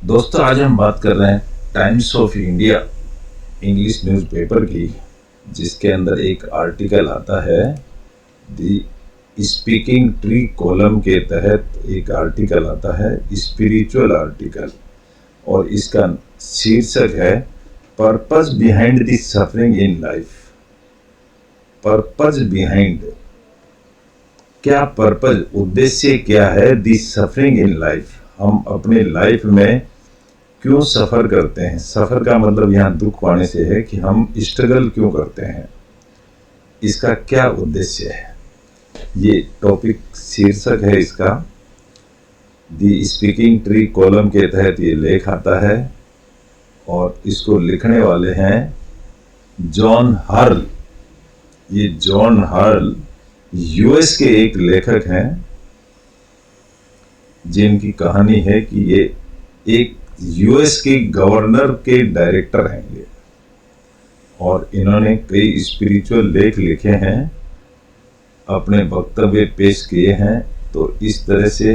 दोस्तों, आज हम बात कर रहे हैं times of India English newspaper की, जिसके अंदर एक आर्टिकल आता है दी स्पीकिंग ट्री कॉलम के तहत एक आर्टिकल आता है, स्पिरिचुअल आर्टिकल, और इसका शीर्षक है purpose behind the suffering in life. Purpose behind, क्या पर्पस, उद्देश्य क्या है दी सफरिंग इन लाइफ, हम अपने लाइफ में क्यों सफ़र करते हैं। सफ़र का मतलब यहाँ दुख पाने से है कि हम स्ट्रगल क्यों करते हैं, इसका क्या उद्देश्य है। ये टॉपिक शीर्षक है इसका, दी स्पीकिंग ट्री कॉलम के तहत ये लेख आता है, और इसको लिखने वाले हैं जॉन हर्ल। ये जॉन हर्ल यूएस के एक लेखक हैं, जिनकी कहानी है कि ये एक यूएस के गवर्नर के डायरेक्टर हैं ये, और इन्होंने कई स्पिरिचुअल लेख लिखे हैं, अपने वक्तव्य पेश किए हैं। तो इस तरह से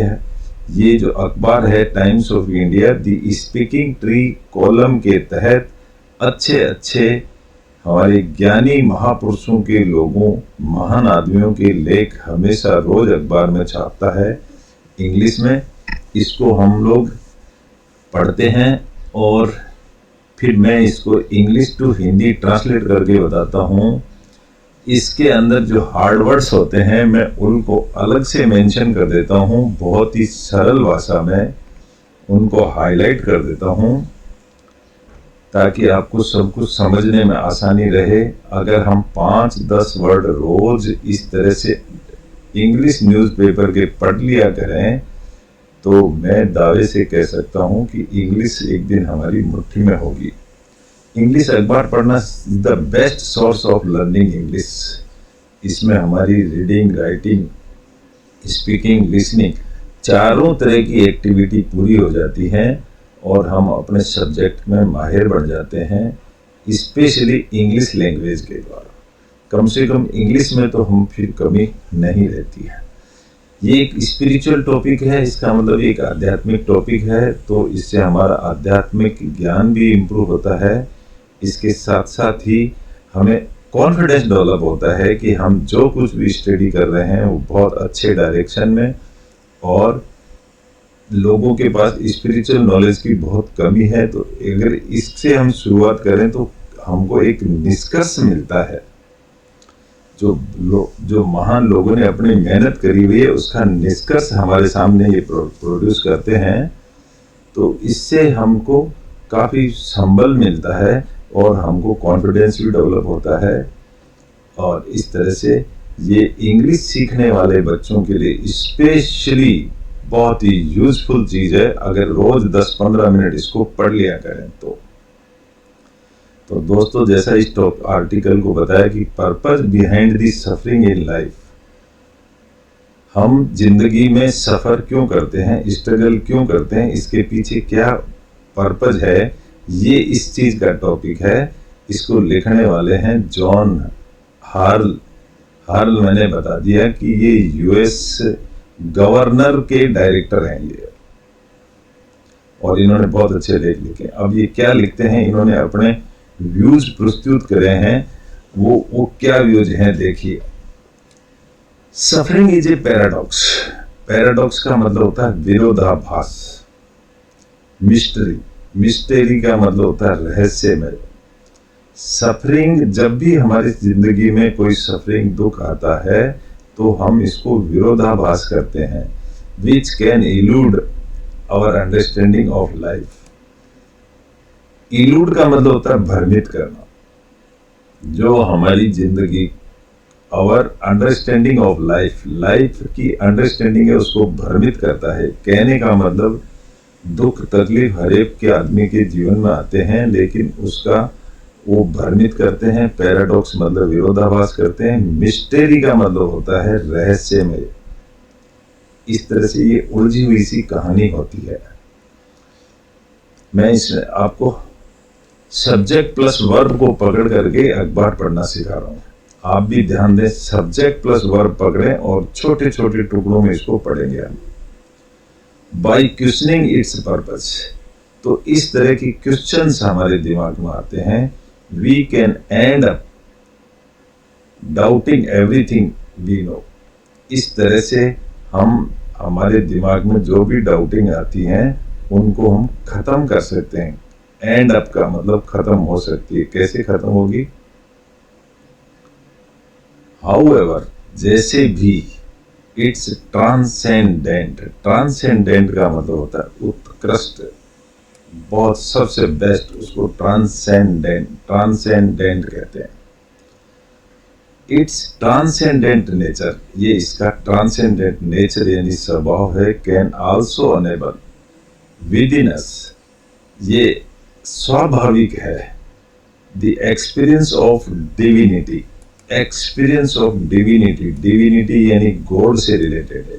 ये जो अखबार है times of India, the speaking tree column के तहत अच्छे अच्छे हमारे ज्ञानी महापुरुषों के लोगों, महान आदमियों के लेख हमेशा रोज अखबार में छापता है इंग्लिश में। इसको हम लोग पढ़ते हैं और फिर मैं इसको इंग्लिश टू हिंदी ट्रांसलेट करके बताता हूँ। इसके अंदर जो हार्ड वर्ड्स होते हैं मैं उनको अलग से मेंशन कर देता हूँ, बहुत ही सरल भाषा में उनको हाईलाइट कर देता हूँ, ताकि आपको सब कुछ समझने में आसानी रहे। अगर हम 5-10 वर्ड रोज इस तरह से इंग्लिश न्यूज़पेपर के पढ़ लिया करें, तो मैं दावे से कह सकता हूं कि इंग्लिश एक दिन हमारी मुट्ठी में होगी। इंग्लिश अखबार पढ़ना is the best source of learning English. इसमें हमारी रीडिंग, राइटिंग, स्पीकिंग, लिसनिंग चारों तरह की एक्टिविटी पूरी हो जाती है, और हम अपने सब्जेक्ट में माहिर बन जाते हैं, स्पेशली इंग्लिश लैंग्वेज के द्वारा। कम से कम इंग्लिश में तो हम फिर कमी नहीं रहती है। ये एक स्पिरिचुअल टॉपिक है, इसका मतलब एक आध्यात्मिक टॉपिक है, तो इससे हमारा आध्यात्मिक ज्ञान भी इम्प्रूव होता है। इसके साथ साथ ही हमें कॉन्फिडेंस डेवलप होता है कि हम जो कुछ भी स्टडी कर रहे हैं वो बहुत अच्छे डायरेक्शन में, और लोगों के पास स्पिरिचुअल नॉलेज की बहुत कमी है। तो अगर इससे हम शुरुआत करें तो हमको एक निष्कर्ष मिलता है। जो महान लोगों ने अपनी मेहनत करी हुई है उसका निष्कर्ष हमारे सामने ये प्रोड्यूस करते हैं, तो इससे हमको काफ़ी संबल मिलता है और हमको कॉन्फिडेंस भी डेवलप होता है। और इस तरह से ये इंग्लिश सीखने वाले बच्चों के लिए स्पेशली बहुत ही यूजफुल चीज़ है, अगर रोज 10-15 मिनट इसको पढ़ लिया करें तो दोस्तों, जैसा इस टॉप आर्टिकल को बताया कि purpose behind the suffering in life, हम जिंदगी में सफ़र क्यों करते हैं, स्ट्रगल क्यों करते हैं, इसके पीछे क्या पर्पस है, ये इस चीज़ का टॉपिक है। इसको लिखने वाले हैं जॉन हर्ल। हर्ल मैंने बता दिया कि ये यूएस गवर्नर के डायरेक्टर हैं ये, और इन्होंने बहुत अच्छे लेख लिखे। अब ये क्या लिखते हैं, इन्होंने अपने व्यूज प्रस्तुत करे हैं। वो क्या व्यूज हैं देखिए। Suffering is a paradox. Paradox का मतलब होता है विरोधाभास। मिस्ट्री का मतलब होता है रहस्यमय। सफरिंग, जब भी हमारी जिंदगी में कोई सफरिंग, दुख आता है तो हम इसको विरोधाभास करते हैं, which can elude our understanding of life. Elude का मतलब होता है भ्रमित करना। जो हमारी जिंदगी, our understanding of life, life की अंडरस्टैंडिंग है, उसको भ्रमित करता है। कहने का मतलब दुख तकलीफ हर एक के आदमी के जीवन में आते हैं, लेकिन उसका वो भ्रमित करते हैं। पैराडॉक्स मतलब विरोधाभास करते हैं। मिस्टेरी का मतलब होता है रहस्यमय। इस तरह से ये उलझी हुई सी कहानी होती है। मैं इसमें आपको सब्जेक्ट प्लस वर्ब को पकड़ करके अखबार पढ़ना सिखा रहा हूँ। आप भी ध्यान दें, सब्जेक्ट प्लस वर्ब पकड़ें और छोटे छोटे टुकड़ों में इसको पढ़ेंगे हम। बाय क्वेश्चनिंग इट्स पर्पस, तो इस तरह की क्वेश्चंस हमारे दिमाग में आते हैं। We can end up doubting everything we know. इस तरह से हम हमारे दिमाग में जो भी डाउटिंग आती हैं उनको हम खत्म कर सकते हैं। एंड अप का मतलब खत्म हो सकती है। कैसे खत्म होगी? हाउएवर, जैसे भी, इट्स ट्रांसेंडेंट। ट्रांसेंडेंट का मतलब होता है उत्कृष्ट, बहुत सबसे बेस्ट, उसको ट्रांसेंडेंट कहते हैं। इट्स ट्रांसेंडेंट नेचर, ये इसका ट्रांसेंडेंट नेचर यानी स्वभाव है। Can also enable within us, ये स्वाभाविक है। The experience of divinity, experience of divinity, divinity यानी गॉड से रिलेटेड है।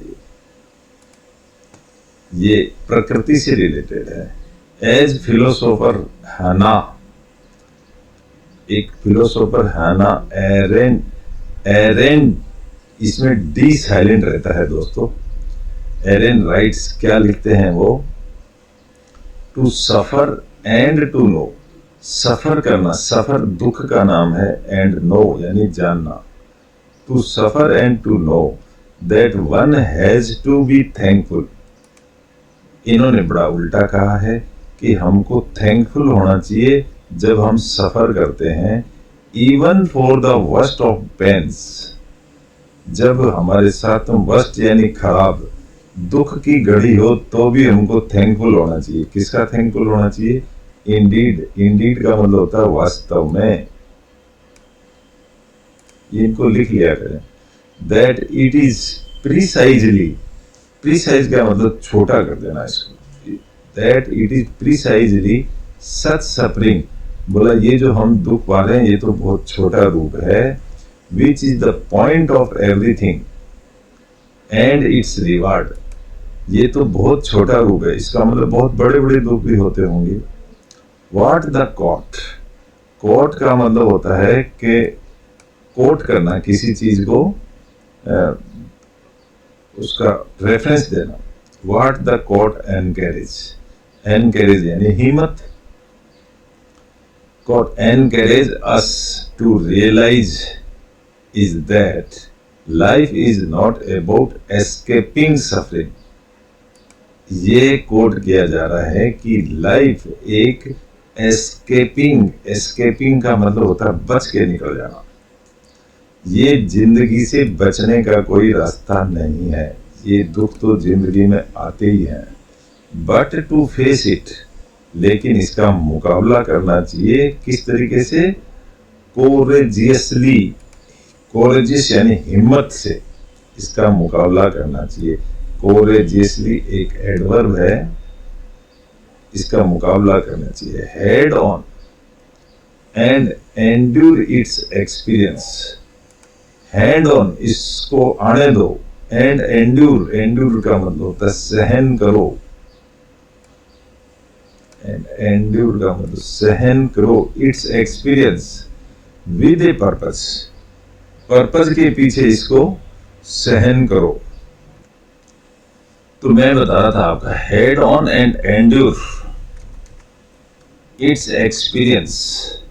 ये प्रकृति से रिलेटेड है। एज फिलोसोफर हाना, एक फिलोसोफर हाना एरेंट, इसमें डी साइलेंट रहता है दोस्तों। एरेन राइट्स, क्या लिखते हैं वो? To suffer and to know, suffer करना, सफर दुख का नाम है, एंड नो यानी जानना। To suffer and to know that one has to be thankful. इन्होंने बड़ा उल्टा कहा है कि हमको थैंकफुल होना चाहिए जब हम सफर करते हैं। Even for the worst of pains, जब हमारे साथ वर्स्ट यानी खराब दुख की घड़ी हो तो भी हमको थैंकफुल होना चाहिए। किसका थैंकफुल होना चाहिए? इंडीड, इंडीड का मतलब होता है वास्तव में। इनको लिख लिया करें। That it is precisely, precise का मतलब छोटा कर देना इसको। That it is precisely such suffering, बोला ये जो हम दुख पा रहे हैं ये तो बहुत छोटा रूप है। Which is the point of everything and it's reward, ये तो बहुत छोटा रूप है, इसका मतलब बहुत बड़े बड़े दुख भी होते होंगे। व्हाट द कोट, कोट का मतलब होता है कि कोट करना, किसी चीज को उसका रेफरेंस देना। What the quote encourage, encourage यानी हिम्मत। Quote encourage us to realize is that life is not about escaping suffering. ये कोट किया जा रहा है कि लाइफ एक एस्केपिंग, एस्केपिंग का मतलब होता है बच के निकल जाना। ये जिंदगी से बचने का कोई रास्ता नहीं है। ये दुख तो जिंदगी में आते ही हैं, बट टू फेस इट, लेकिन इसका मुकाबला करना चाहिए। किस तरीके से? कोरेजियसली, कोरेजियस यानी हिम्मत से इसका मुकाबला करना चाहिए। कोरेजियसली एक एडवर्ब है, इसका मुकाबला करना चाहिए। Head on and endure its experience, hand on इसको आने दो, एंड एंड्यूर, एंड्यूर का मतलब होता है सहन करो, एंड एंड्यूर का मतलब सहन करो। It's experience with a purpose, purpose के पीछे इसको सहन करो। तो मैं बता रहा था आपका, head on and endure its experience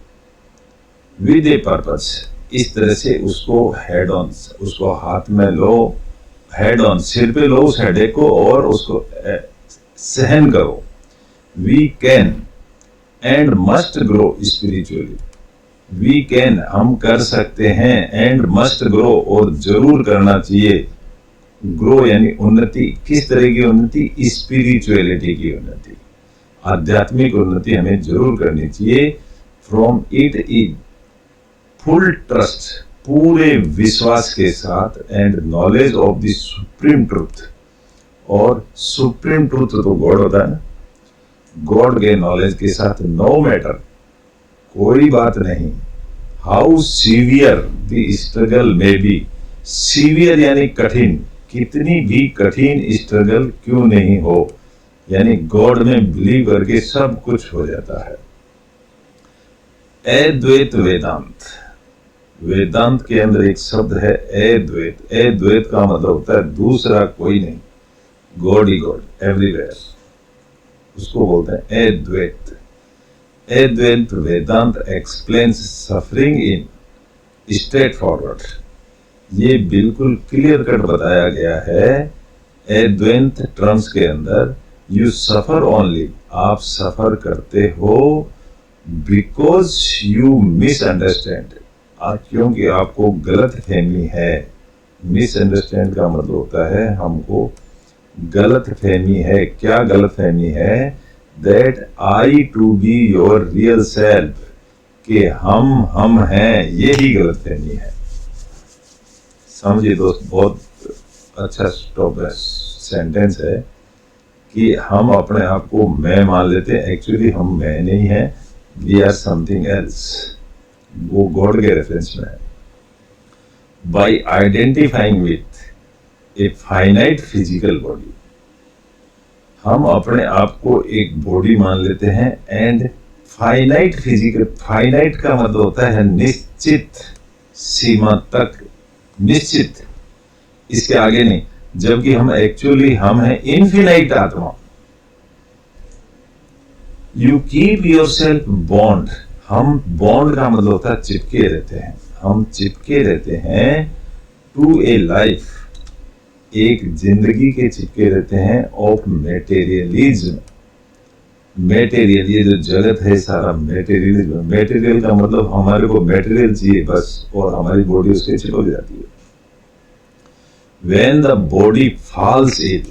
with a purpose. इस तरह से उसको हेड ऑन, उसको हाथ में लो, हेड ऑन सिर पे लो उस हेडेक को और उसको सहन करो। We can and must grow spiritually, we can हम कर सकते हैं, एंड मस्ट ग्रो और जरूर करना चाहिए। ग्रो यानी उन्नति, किस तरह की उन्नति? स्पिरिचुअलिटी की उन्नति, आध्यात्मिक उन्नति हमें जरूर करनी चाहिए। From it is full trust, पूरे विश्वास के साथ, and knowledge of the supreme truth, और सुप्रीम ट्रूथ तो गॉड होता है ना, गॉड के नॉलेज के साथ। नो मैटर, कोई बात नहीं, हाउ सीवियर द स्ट्रगल में बी, सीवियर यानी कठिन, कितनी भी कठिन स्ट्रगल क्यों नहीं हो, यानी गॉड में बिलीव करके सब कुछ हो जाता है। अद्वैत वेदांत, वेदांत के अंदर एक शब्द है अद्वैत। अद्वैत का मतलब होता है दूसरा कोई नहीं, गॉड ही गॉड एवरीवेयर, उसको बोलते हैं Advaita. Advaita Vedanta explains suffering in straight forward. ये बिल्कुल क्लियर कट बताया गया है अद्वैत टर्म्स के अंदर। यू सफर ओनली, आप सफर करते हो बिकॉज यू मिसअंडरस्टैंड, क्योंकि आपको गलत फहमी है। मिसअंडरस्टैंड का मतलब होता है हमको गलत फहमी है। क्या गलत फहमी है? That I to be your real self, कि हम हैं, यही गलत फहमी है। समझिए दोस्त, बहुत अच्छा स्टॉप सेंटेंस है कि हम अपने आप को मैं मान लेते हैं, एक्चुअली हम मैं नहीं है, वी आर समथिंग एल्स। वो गॉड के रेफरेंस में है। Bye identifying with a finite physical body, हम अपने आप को एक बॉडी मान लेते हैं। एंड फाइनाइट फिजिकल, फाइनाइट का मतलब होता है निश्चित सीमा तक, निश्चित, इसके आगे नहीं। जबकि हम एक्चुअली हम हैं इनफिनाइट आत्मा। You keep your self bond, हम बॉन्ड का मतलब होता है चिपके रहते हैं, हम चिपके रहते हैं टू ए लाइफ, एक जिंदगी के चिपके रहते हैं ऑफ मेटेरियलिज्म। मेटेरियल, ये जो जगत है सारा मेटेरियलिज्म। मेटेरियल का मतलब हमारे को मेटेरियल चाहिए बस, और हमारी बॉडी उसके चिपक जाती है। When the body falls ill,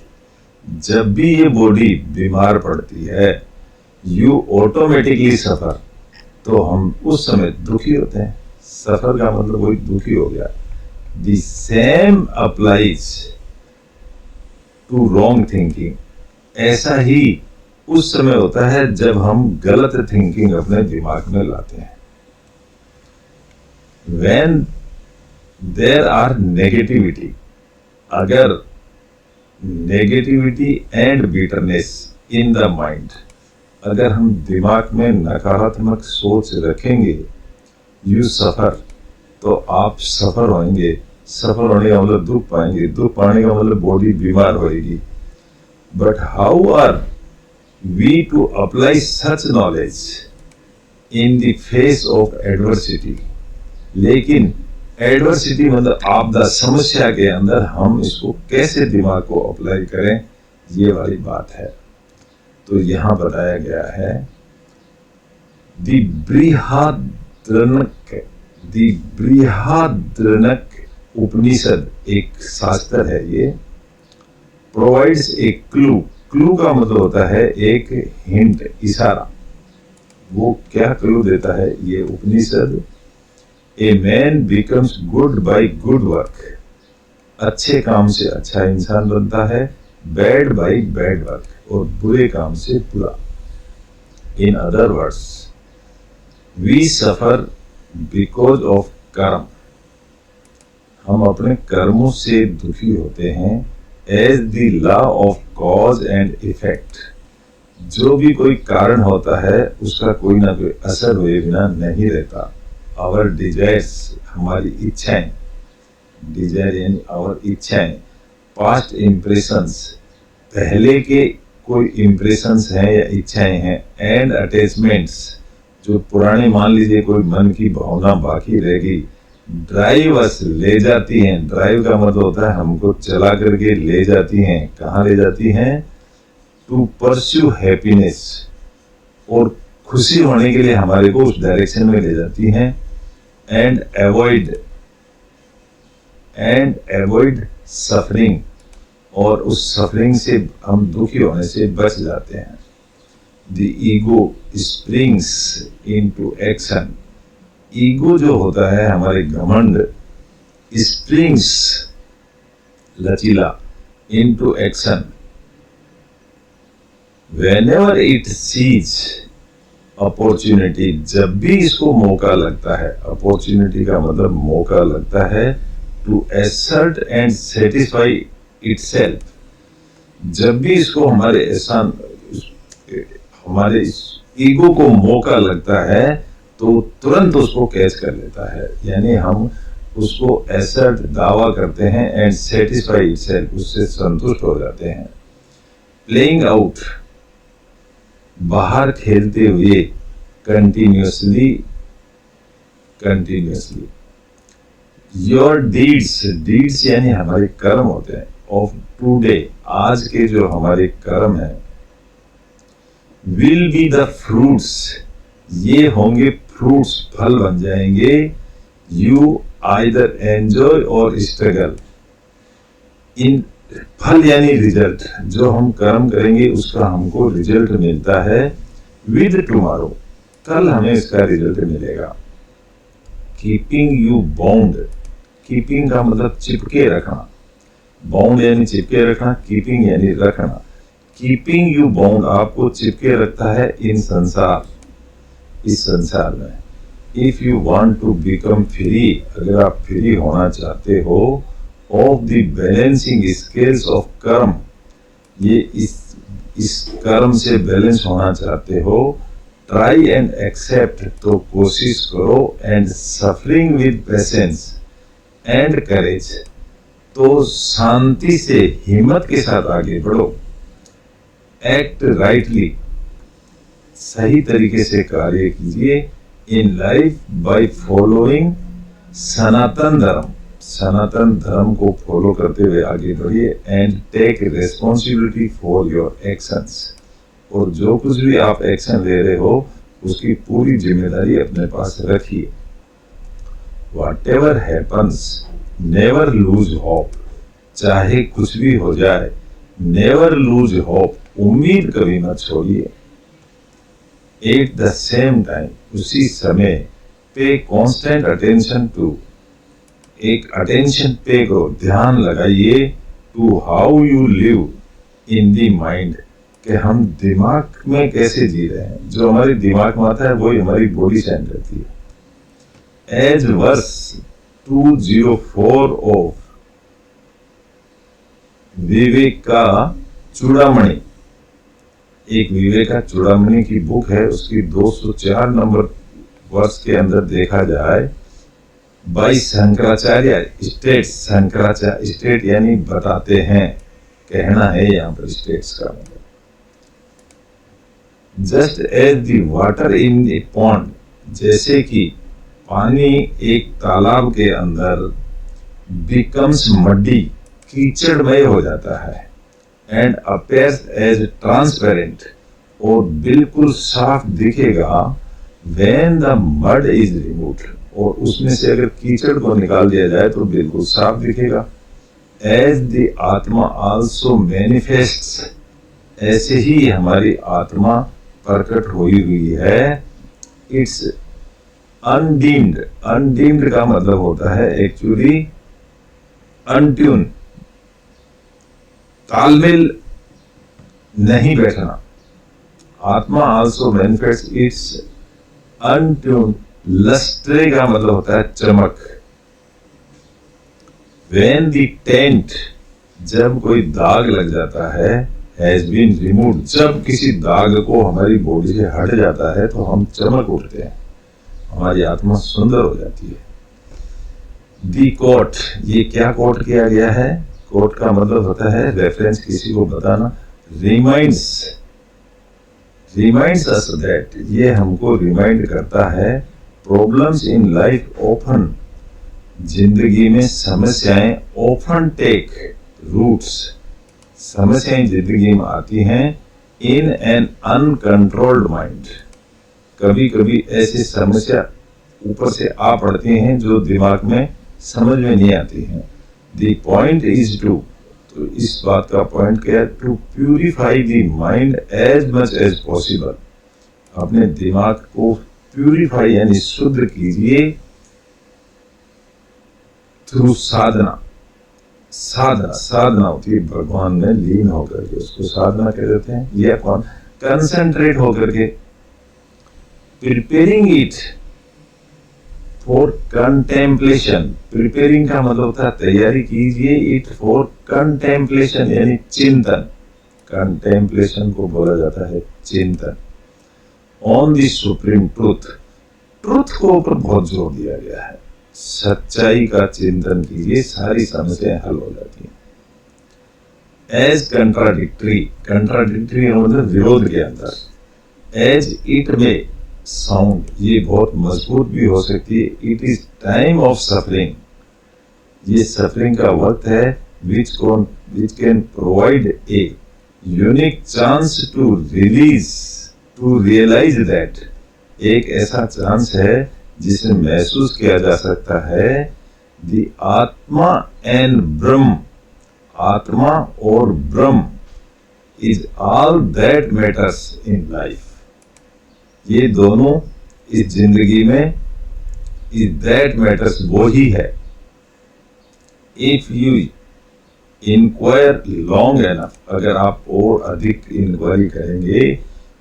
जब भी ये बॉडी बीमार पड़ती है, you automatically suffer, तो हम उस समय दुखी होते हैं। सफर का मतलब वही दुखी हो गया। The same applies to wrong thinking, ऐसा ही उस समय होता है जब हम गलत थिंकिंग अपने दिमाग में लाते हैं। When there are negativity, अगर negativity and bitterness in the mind, अगर हम दिमाग में नकारात्मक सोच रखेंगे, यू सफर, तो आप सफर होंगे। सफर होने का मतलब दुख पाएंगे, दुख पाने का मतलब बॉडी बीमार होगी। But how are we to apply such knowledge in the face of adversity? लेकिन एडवर्सिटी मतलब आपदा, समस्या के अंदर हम इसको कैसे दिमाग को अप्लाई करें, ये वाली बात है। तो यहां बताया गया है बृहद्रण्यक उपनिषद, एक शास्त्र है ये, प्रोवाइड्स ए क्लू। क्लू का मतलब होता है एक हिंट, इशारा। वो क्या क्लू देता है ये उपनिषद? A man becomes good by good work, अच्छे काम से अच्छा इंसान बनता है, bad by bad work, और बुरे काम से बुरा। In other words, we suffer because of कर्म, हम अपने कर्मों से दुखी होते हैं। As the law of cause and effect, जो भी कोई कारण होता है उसका कोई ना कोई असर हुए बिना नहीं रहता। आवर डिजायर्स, हमारी इच्छाएं, डिजायर यानी आवर इच्छाएं, पास्ट इम्प्रेशंस, पहले के कोई इम्प्रेशंस हैं या इच्छाएं हैं, एंड अटैचमेंट्स, जो पुराने, मान लीजिए कोई मन की भावना बाकी रहेगी, ड्राइव अस, ले जाती हैं। ड्राइव का मतलब होता है हमको चला करके ले जाती हैं। कहाँ ले जाती हैं? टू परस्यू हैप्पीनेस, और खुशी होने के लिए हमारे को उस डायरेक्शन में ले जाती हैं। एंड अवॉइड सफरिंग, और उस सफरिंग से, हम दुखी होने से बच जाते हैं। The ego springs into action, ego जो होता है हमारे घमंड, स्प्रिंग्स लचीला, into action whenever it sees opportunity, जब भी इसको मौका लगता है। अपॉर्चुनिटी का मतलब मौका लगता है। To assert and satisfy itself, जब भी इसको हमारे एहसान, हमारे ईगो को मौका लगता है तो तुरंत उसको कैच कर लेता है। यानी हम उसको एसर्ट, दावा करते हैं, एंड सेटिस्फाई इटसेल्फ, उससे संतुष्ट हो जाते हैं। प्लेइंग आउट बाहर खेलते हुए कंटिन्यूअसली योर डीड्स यानी हमारे कर्म होते हैं, ऑफ टुडे, आज के जो हमारे कर्म हैं, विल बी द फ्रूट्स, ये होंगे फ्रूट्स, फल बन जाएंगे, यू आइदर एंजॉय और स्ट्रगल, इन फल यानी रिजल्ट, जो हम कर्म करेंगे उसका हमको रिजल्ट मिलता है विद टुमारो, कल हमें इसका रिजल्ट मिलेगा। कीपिंग यू बाउंड, कीपिंग का मतलब चिपके रखना, बाउंड यानी चिपके रखना, कीपिंग यानी रखना। कीपिंग यू बाउंड आपको चिपके रखता है इन संसार, इस संसार में। If you want to become free, अगर आप फ्री होना चाहते हो, of the balancing scales of karma, ये इस कर्म से बैलेंस होना चाहते हो, ट्राई एंड एक्सेप्ट, तो कोशिश करो, and suffering with patience and courage, तो शांति से हिम्मत के साथ आगे बढ़ो। एक्ट राइटली, सही तरीके से कार्य कीजिए। In life by following Sanatan Dharma, Sanatan Dharma को फॉलो करते हुए आगे बढ़िए। And take responsibility for your actions, और जो कुछ भी आप एक्शन ले रहे हो उसकी पूरी जिम्मेदारी अपने पास रखिए। Whatever happens never lose hope, चाहे कुछ भी हो जाए, नेवर लूज होप, उम्मीद कभी मत छोड़िए। एट द सेम टाइम, उसी समय, पे कांस्टेंट अटेंशन टू, एक अटेंशन पे करो, ध्यान लगाइए, to how you live in the mind, कि हम दिमाग में कैसे जी रहे हैं। जो हमारे दिमाग में आता है वही हमारी बॉडी सेंड करती है। एज वर्स 204 ऑफ विवेक का चूड़ामणि, एक विवेक का चूड़ामणि की बुक है, उसकी 204 नंबर वर्ष के अंदर देखा जाए, by Shankaracharya state, Shankaracharya state यानी बताते हैं, कहना है यहाँ पर स्टेट्स का मतलब। Just as the water in a pond, जैसे कि पानी एक तालाब के अंदर बिकम्स मड्डी, कीचड़मय हो जाता है, एंड अपेयर्स एज ट्रांसपेरेंट, और बिल्कुल साफ दिखेगा, when the mud is removed, और उसमें से अगर कीचड़ को निकाल दिया जाए तो बिल्कुल साफ दिखेगा। एज द आत्मा आल्सो मैनिफेस्ट्स, ऐसे ही हमारी आत्मा प्रकट हुई है। इट्स अनडीम्ड, अनडीम्ड का मतलब होता है एक्चुअली अनट्यून, तालमेल नहीं बैठना। आत्मा आल्सो मैनिफेस्ट इट्स अनट्यून, लस्ट्रे का मतलब होता है चमक। When the टेंट, जब कोई दाग लग जाता है, has been removed, जब किसी दाग को हमारी बॉडी से हट जाता है तो हम चमक उठते हैं, हमारी आत्मा सुंदर हो जाती है। दी कोट, ये क्या कोट किया गया है? कोट का मतलब होता है रेफरेंस, किसी को बताना। रिमाइंड्स अस दैट, ये हमको रिमाइंड करता है, प्रॉब्लम्स इन लाइफ ऑफन, जिंदगी में समस्याएं ऑफन टेक रूट्स, समस्याएं जिंदगी में आती हैं इन एन अनकंट्रोल्ड माइंड, कभी कभी ऐसी समस्या ऊपर से आ पड़ती हैं जो दिमाग में समझ में नहीं आती हैं। द पॉइंट इज टू, तो इस बात का पॉइंट क्या है? To purify the mind as much as possible, अपने दिमाग को प्यूरिफाई यानी शुद्ध कीजिए थ्रू साधना। साधना होती है भगवान में लीन होकर के, उसको साधना कह देते हैं। यह कौन? कंसंट्रेट होकर के। Preparing it for contemplation, preparing का मतलब होता है तैयारी कीजिए, इट फॉर कंटेम्पलेशन यानी चिंतन, कंटेम्पलेशन को बोला जाता है चिंतन। On the supreme truth, truth को ऊपर बहुत जोर दिया गया है, सच्चाई का चिंतन कीजिए, सारी समस्याएं हल हो जाती हैं। एज कंट्राडिक्टरी, कंट्राडिक्टरी मतलब विरोध के अंदर, एज इट में साउंड, ये बहुत मजबूत भी हो सकती है। It is time of suffering, ये सफरिंग का वक्त है which can provide a unique chance to realize that, एक ऐसा चांस है जिसे महसूस किया जा सकता है the आत्मा and ब्रह्म, आत्मा और ब्रह्म is all that matters in life, ये दोनों इस जिंदगी में is that matters वो ही है। If you inquire long enough, अगर आप और अधिक इंक्वायरी करेंगे,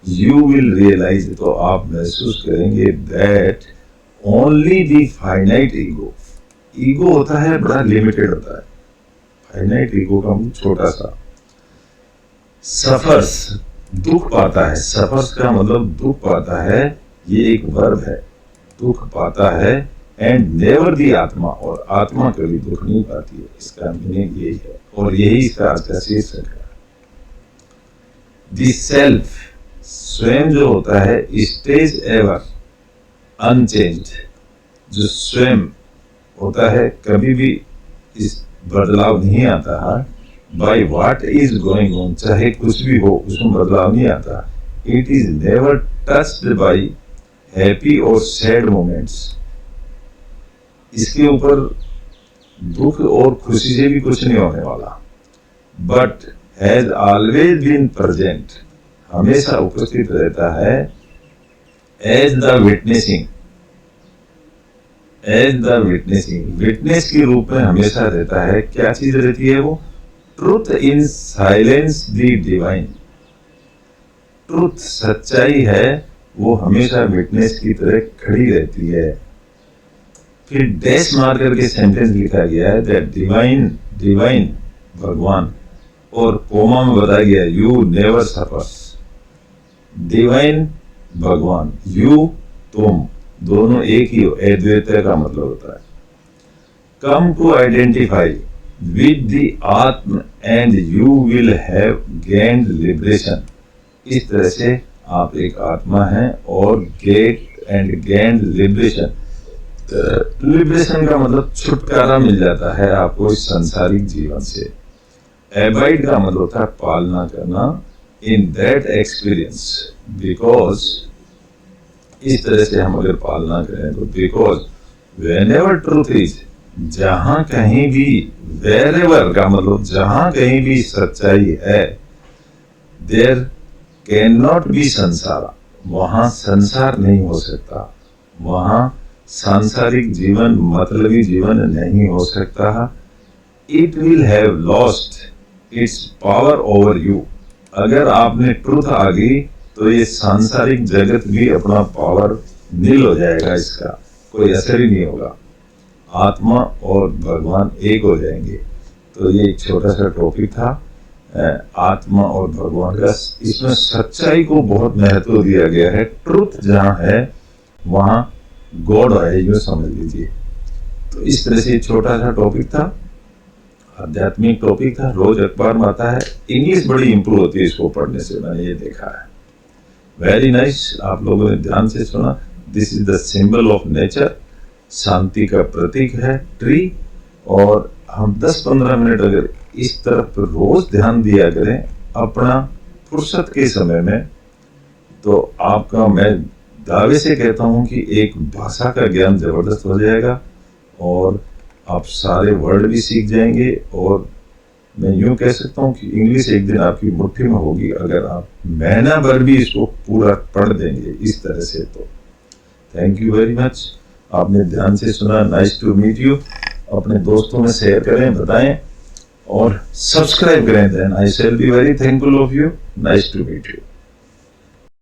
you will realize, तो आप महसूस करेंगे that only the finite ego, ego होता है बड़ा लिमिटेड होता है, फाइनाइट ईगो का छोटा सा, सफर्स दुख पाता है, सफर्स का मतलब दुख पाता है, ये एक वर्ब है, दुख पाता है, एंड नेवर दी आत्मा, और आत्मा कभी दुख नहीं पाती है, इसका मीनिंग यही है और यही इसका आज का शीर्षक है। दी सेल्फ, स्वयं जो होता है, स्टेज एवर अनचेंज्ड, जो स्वयं होता है कभी भी इस बदलाव नहीं आता है, by what is going on, चाहे कुछ भी हो उसमें बदलाव नहीं आता। It is never touched bye happy और सैड मोमेंट्स, इसके ऊपर दुख और खुशी से भी कुछ नहीं होने वाला। But has always been present, हमेशा उपस्थित रहता है, as the witnessing, as the witnessing, witness के रूप में हमेशा रहता है। क्या चीज रहती है वो? Truth in silence the divine, truth सच्चाई है, वो हमेशा विटनेस की तरह खड़ी रहती है। फिर डैश मार करके सेंटेंस लिखा गया है दैट डिवाइन, डिवाइन भगवान, और कोमा में बताया गया यू नेवर सफर्स, डिवाइन भगवान, यू तुम, दोनों एक ही हो, अद्वैत का मतलब होता है। Come to identify with the atma and you will have gained liberation, इस तरह से आप एक आत्मा हैं और get and gained liberation, liberation का मतलब छुटकारा मिल जाता है आपको इस सांसारिक जीवन से। एबाइड का मतलब होता है पालना करना, इन दैट एक्सपीरियंस, बिकॉज इस तरह से हम अगर पालना करें तो बिकॉज व्हेनेवर ट्रूथ इज, जहां कहीं भी, वेरेवर का मतलब जहां कहीं भी सच्चाई है, देयर कैन नॉट बी संसार, वहां संसार नहीं हो सकता, वहां सांसारिक जीवन, मतलबी जीवन नहीं हो सकता। It will have lost its power over you, अगर आपने ट्रुथ आ गई तो ये सांसारिक जगत भी अपना पावर नील हो जाएगा, इसका कोई असर ही नहीं होगा, आत्मा और भगवान एक हो जाएंगे। तो ये एक छोटा सा टॉपिक था आत्मा और भगवान का, इसमें सच्चाई को बहुत महत्व दिया गया है, ट्रुथ जहां है वहां गॉड है, यूं समझ लीजिए। तो इस तरह से छोटा सा टॉपिक था, आध्यात्मिक टॉपिक था, रोज अखबार में आता है, इंग्लिश बड़ी इंप्रूव होती है इसको पढ़ने से, मैंने ये देखा है। वेरी नाइस, आप लोगों ने ध्यान से सुना। This is the symbol of nature, शांति का प्रतीक है ट्री, और हम 10-15 मिनट अगर इस तरफ रोज ध्यान दिया करें अपना फुर्सत के समय में, तो आपका, मैं दावे से कहता हूं कि एक भाषा का ज्ञान जबरदस्त हो जाएगा और आप सारे वर्ड भी सीख जाएंगे, और मैं यूं कह सकता हूं कि इंग्लिश एक दिन आपकी मुट्ठी में होगी अगर आप महीना भर भी इसको पूरा पढ़ देंगे इस तरह से। तो थैंक यू वेरी मच, आपने ध्यान से सुना। Nice to meet you. अपने दोस्तों में शेयर करें, बताएं और सब्सक्राइब करें, then I shall be very thankful of you. Nice to meet you.